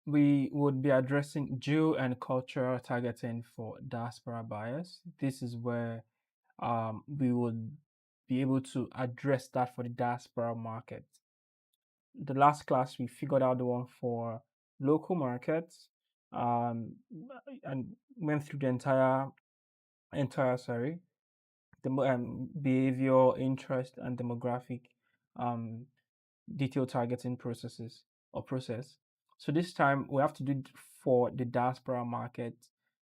we would be addressing geo and cultural targeting for diaspora buyers. This is where we would be able to address that for the diaspora market. The last class we figured out the one for local markets, um, and went through the entire sorry the behavior, interest, and demographic um, detailed targeting process. So this time we have to do it for the diaspora market.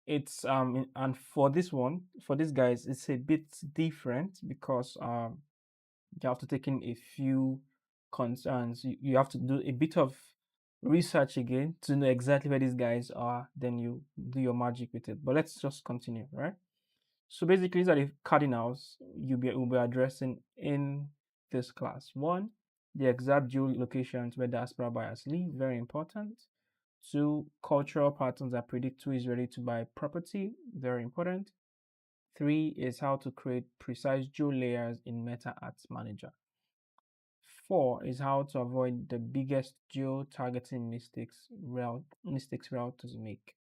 It's and for this one, for these guys, it's a bit different because you have to take in a few concerns. You have to do a bit of research again to know exactly where these guys are. Then you do your magic with it. But let's just continue, right? So basically, these are the cardinals will be addressing in this class. One, the exact geolocations where diaspora buyers live, very important. Two, cultural patterns that predict who is ready to buy property, very important. Three is how to create precise geo layers in Meta Ads Manager. Four is how to avoid the biggest geo targeting mistakes routers make.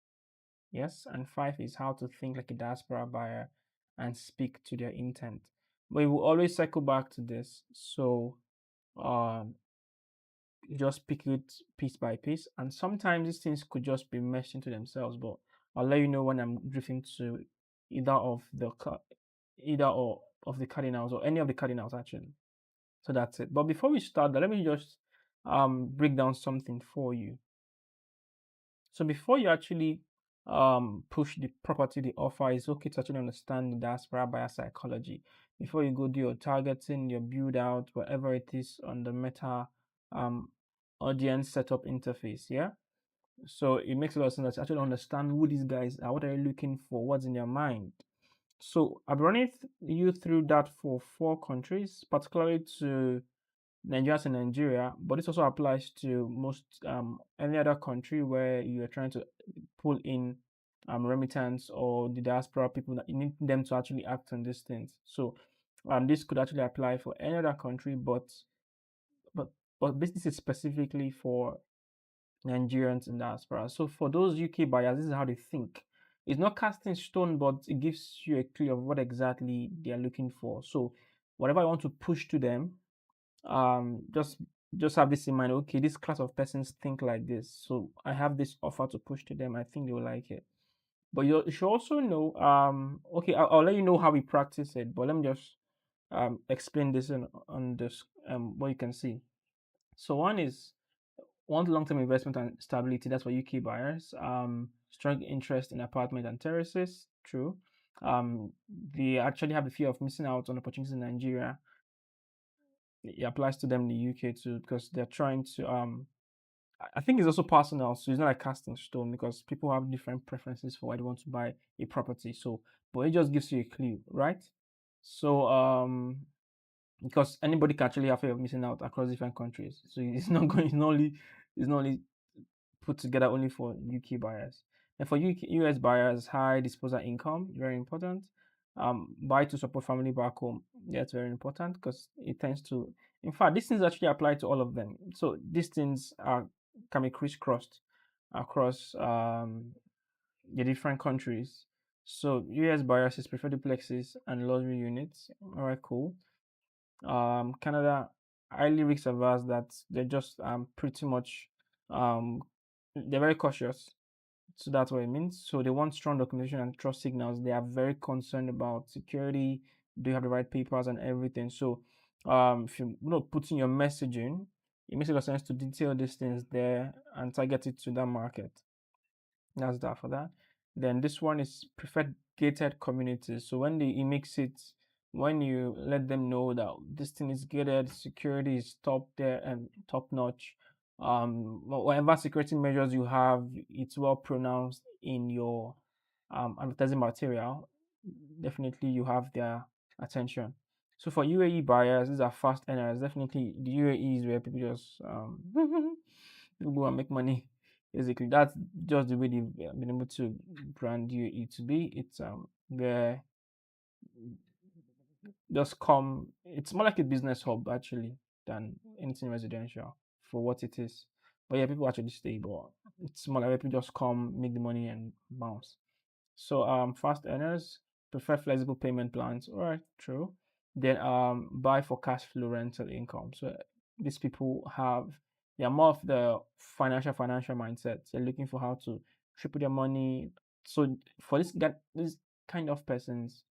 Yes, and five is how to think like a diaspora buyer and speak to their intent. We will always cycle back to this, so um, just pick it piece by piece. And sometimes these things could just be meshed into themselves, but I'll let you know when I'm drifting to either of the either or of the cardinals or any of the cardinals actually. So that's it. But before we start, let me just break down something for you. So before you actually push the property, the offer, it's okay to actually understand the diaspora buyer psychology. Before you go do your targeting, your build out, whatever it is on the Meta um, audience setup interface. Yeah. So it makes a lot of sense to actually understand who these guys are, what are you looking for, what's in their mind. So I've run you through that for 4 countries, particularly to Nigeria and Nigeria, but this also applies to most any other country where you are trying to pull in remittance or the diaspora people that you need them to actually act on these things. So this could actually apply for any other country, but but this is specifically for Nigerians in diaspora. So for those UK buyers, this is how they think. It's not cast in stone, but it gives you a clue of what exactly they are looking for. So whatever I want to push to them, um just just have this in mind. Okay, this class of persons think like this, so I have this offer to push to them. I think they will like it. But you should also know, okay, I'll let you know how we practice it, but let me just explain this on this what you can see. So one is want long-term investment and stability. That's for UK buyers. Strong interest in apartment and terraces. True. They actually have the fear of missing out on opportunities in Nigeria. It applies to them in the UK too because they're trying to I think it's also personal, so it's not like cast in stone because people have different preferences for why they want to buy a property. So but it just gives you a clue, right? So because anybody can actually have fear of missing out across different countries. So it's not going it's not only put together only for UK buyers. And for US buyers, high disposal income, very important. Buy to support family back home. That's very important because it tends to, in fact, these things actually apply to all of them. So these things are can be crisscrossed across the different countries. So US buyers is prefer duplexes and luxury units. All right, cool. Canada highly risk averse that they're just pretty much um they're very cautious. So that's what it means. So they want strong documentation and trust signals. They are very concerned about security. Do you have the right papers and everything? So if you're not putting your messaging, it makes a lot of sense to detail these things there and target it to that market. That's that for that. Then this one is preferred gated communities. So when it makes it, when you let them know that this thing is gated, security is top there and top notch. Whatever security measures you have, it's well pronounced in your advertising material. Definitely, you have their attention. So for UAE buyers, these are fast earners. Definitely, the UAE is where people just people go and make money. Basically, that's just the way they've been able to brand UAE to be. It's where just come. It's more like a business hub actually than anything residential for what it is. But yeah, people actually stay, but it's more like people just come, make the money, and bounce. So fast earners prefer flexible payment plans. All right, true. Then buy for cash flow rental income. So these people have, they're more of the financial mindset. They're looking for how to triple their money. So for this kind of persons,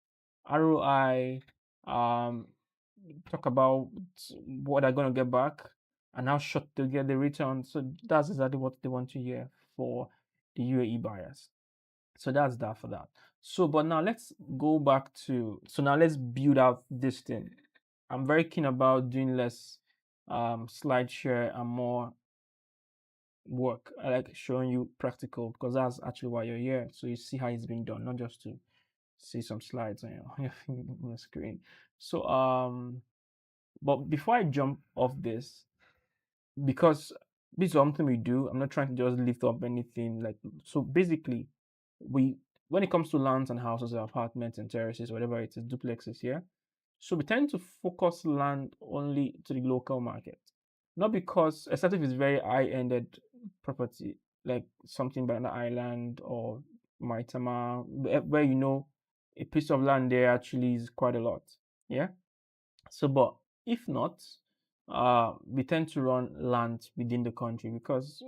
ROI, um talk about what they're gonna get back and how short they get the return. So that's exactly what they want to hear for the UAE buyers. So that's that for that. So, but now let's go back to, so now let's build out this thing. I'm very keen about doing less slide share and more work. I like showing you practical because that's actually why you're here. So you see how it's being done, not just to see some slides on on the screen. So but before I jump off this, because this is something we do. I'm not trying to just lift up anything. Like, so basically, we, when it comes to lands and houses or apartments and terraces, whatever it is, duplexes here. So we tend to focus land only to the local market, not because, except if it's very high-ended property, like something by an island or Maitama, where you know a piece of land there actually is quite a lot. Yeah. So, but if not, we tend to run lands within the country because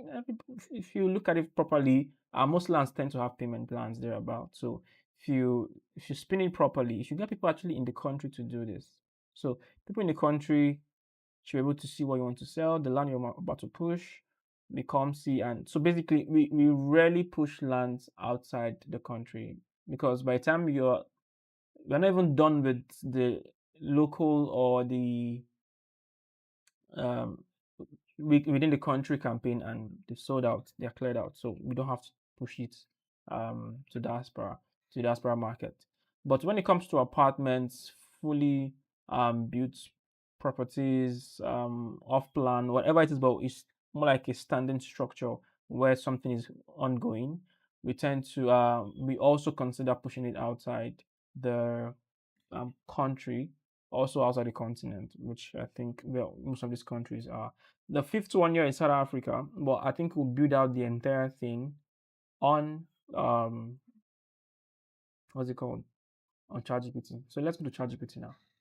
if you look at it properly, most lands tend to have payment plans thereabout. So if you spin it properly, you should get people actually in the country to do this. So people in the country should be able to see what you want to sell, the land you're about to push, they come see, and so basically we rarely push lands outside the country because by the time we're not even done with the local or the um within the country campaign and they've sold out, they're cleared out. So we don't have to push it to diaspora market. But when it comes to apartments, fully built properties, off plan, whatever it is, but it's more like a standing structure where something is ongoing. We tend to we also consider pushing it outside the country, also outside the continent, which I think, well, most of these countries are. The fifth one here is South Africa, but I think we'll build out the entire thing on what's it called, on ChatGPT. So let's go to ChatGPT now.